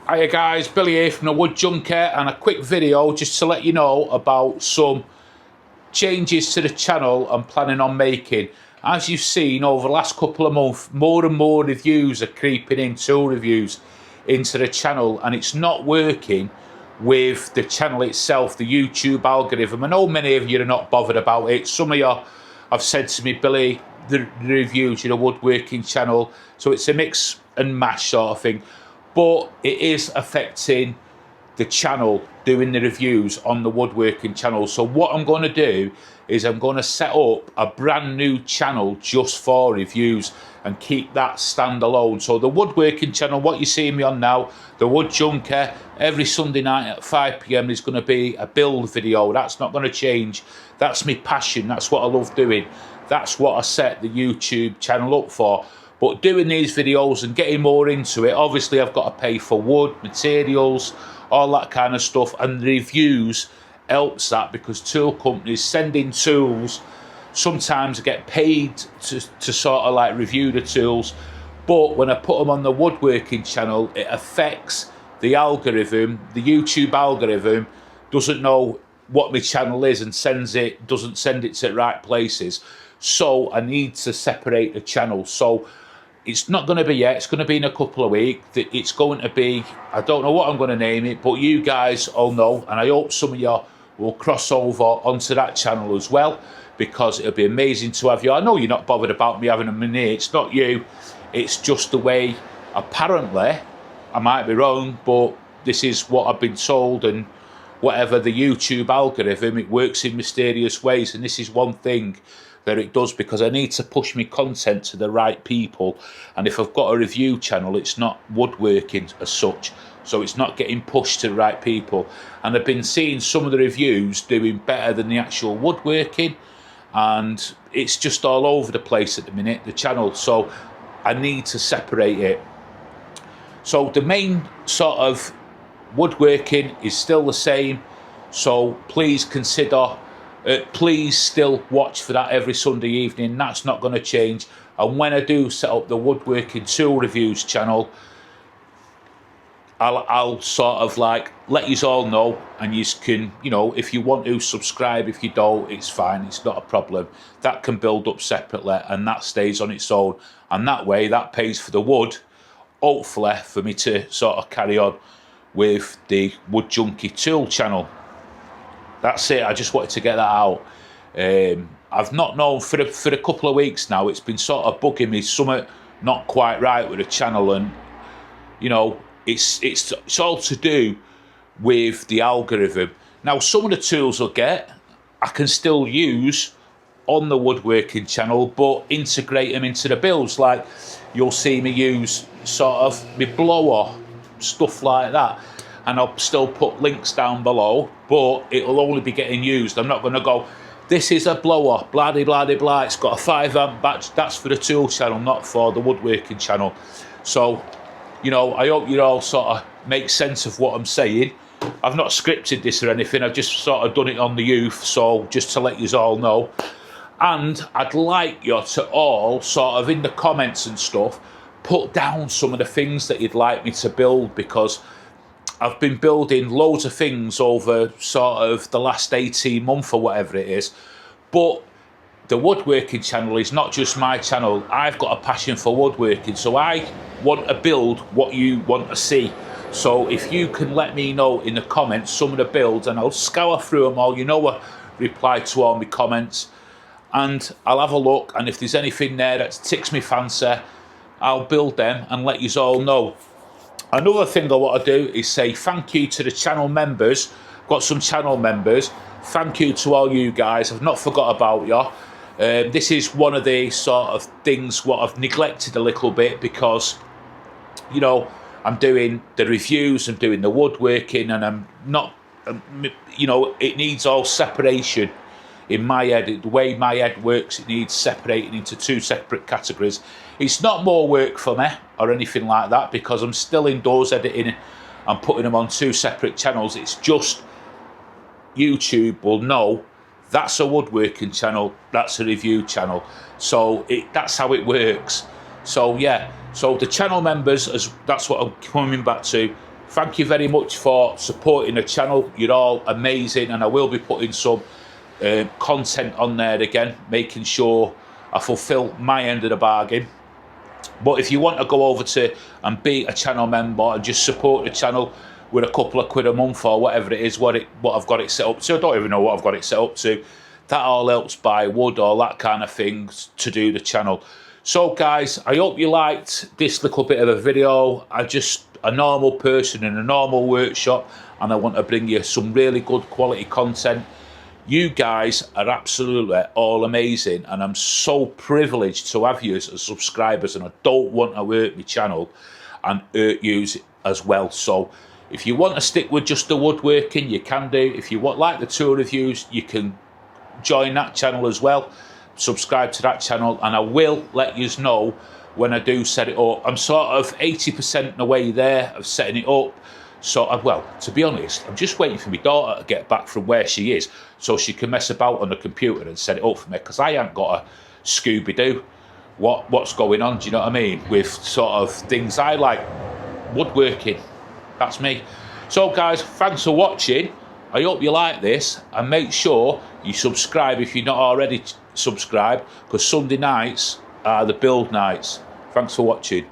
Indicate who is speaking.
Speaker 1: Hiya guys, Billy here from the Wood Junkie, and a quick video just to let you know about some changes to the channel I'm planning on making. As you've seen over the last couple of months, more and more reviews are creeping in, tool reviews into the channel, and it's not working with the channel itself, the YouTube algorithm. I know many of you are not bothered about it. Some of you have said to me, Billy, the reviews, you're a woodworking channel, so it's a mix and mash sort of thing. But it is affecting the channel, doing the reviews on the woodworking channel. So what I'm going to do is I'm going to set up a brand new channel just for reviews and keep that standalone. So the woodworking channel, what you're seeing me on now, the Wood Junkie, every Sunday night at 5 PM is going to be a build video. That's not going to change. That's my passion. That's what I love doing. That's what I set the YouTube channel up for. But doing these videos and getting more into it, obviously I've got to pay for wood, materials, all that kind of stuff, and the reviews helps that, because tool companies send in tools, sometimes I get paid to sort of like review the tools, but when I put them on the woodworking channel, it affects the algorithm. The YouTube algorithm doesn't know what my channel is and doesn't send it to the right places. So I need to separate the channel. So it's not going to be yet, it's going to be in a couple of weeks. It's going to be, I don't know what I'm going to name it, but you guys all know, and I hope some of you will cross over onto that channel as well, because it'll be amazing to have you. I know you're not bothered about me having a minute, it's not you, it's just the way, apparently, I might be wrong, but this is what I've been told, and whatever the YouTube algorithm, it works in mysterious ways, and this is one thing that it does, because I need to push my content to the right people. And if I've got a review channel, it's not woodworking as such, so it's not getting pushed to the right people. And I've been seeing some of the reviews doing better than the actual woodworking, and it's just all over the place at the minute, the channel. So I need to separate it. So the main sort of woodworking is still the same, so please consider, please still watch for that every Sunday evening. That's not going to change. And when I do set up the woodworking tool reviews channel, I'll sort of like let you all know, and you can, you know, if you want to subscribe, if you don't, it's fine, it's not a problem. That can build up separately, and that stays on its own, and that way that pays for the wood, hopefully, for me to sort of carry on with the Wood Junkie tool channel. That's it, I just wanted to get that out. I've not known for a couple of weeks now, it's been sort of bugging me, something not quite right with the channel, and you know, it's all to do with the algorithm. Now some of the tools I can still use on the woodworking channel, but integrate them into the builds. Like you'll see me use sort of my blower, stuff like that, and I'll still put links down below, but it'll only be getting used. I'm not going to go, this is a blower, blah de blah de blah, it's got a 5 amp batch. That's for the tool channel, not for the woodworking channel. So, you know, I hope you all sort of make sense of what I'm saying. I've not scripted this or anything, I've just sort of done it on the youth, so just to let you all know. And I'd like you to all sort of in the comments and stuff, put down some of the things that you'd like me to build, because I've been building loads of things over sort of the last 18 months or whatever it is. But the woodworking channel is not just my channel. I've got a passion for woodworking, so I want to build what you want to see. So if you can let me know in the comments some of the builds, and I'll scour through them all. You know, I reply to all my comments, and I'll have a look, and if there's anything there that ticks me fancy, I'll build them and let you all know. Another thing I want to do is say thank you to the channel members. Got some channel members. Thank you to all you guys. I've not forgot about you. This is one of the sort of things what I've neglected a little bit, because, you know, I'm doing the reviews, I'm doing the woodworking, and I'm not, you know, it needs all separation in my head. The way my head works, it needs separating into two separate categories. It's not more work for me or anything like that, because I'm still indoors editing and putting them on two separate channels. It's just YouTube will know that's a woodworking channel, that's a review channel. So that's how it works. So yeah, so the channel members, that's what I'm coming back to. thank you very much for supporting the channel. You're all amazing, and I will be putting some content on there again, making sure I fulfill my end of the bargain. But if you want to go over to and be a channel member and just support the channel with a couple of quid a month or whatever it is, what I've got it set up to, I don't even know what I've got it set up to. That all helps buy wood or that kind of things to do the channel. So guys, I hope you liked this little bit of a video. I'm just a normal person in a normal workshop, and I want to bring you some really good quality content. You guys are absolutely all amazing, and I'm so privileged to have you as subscribers, and I don't want to hurt my channel and hurt you as well. So if you want to stick with just the woodworking, you can do. If you want like the tour reviews, you can join that channel as well. Subscribe to that channel, and I will let you know when I do set it up. I'm sort of 80% the way there of setting it up. So, well, to be honest, I'm just waiting for my daughter to get back from where she is so she can mess about on the computer and set it up for me, because I ain't got a Scooby-Doo what's going on, do you know what I mean, with sort of things I like. Woodworking, that's me. So guys, thanks for watching. I hope you like this, and make sure you subscribe if you're not already subscribed, because Sunday nights are the build nights. Thanks for watching.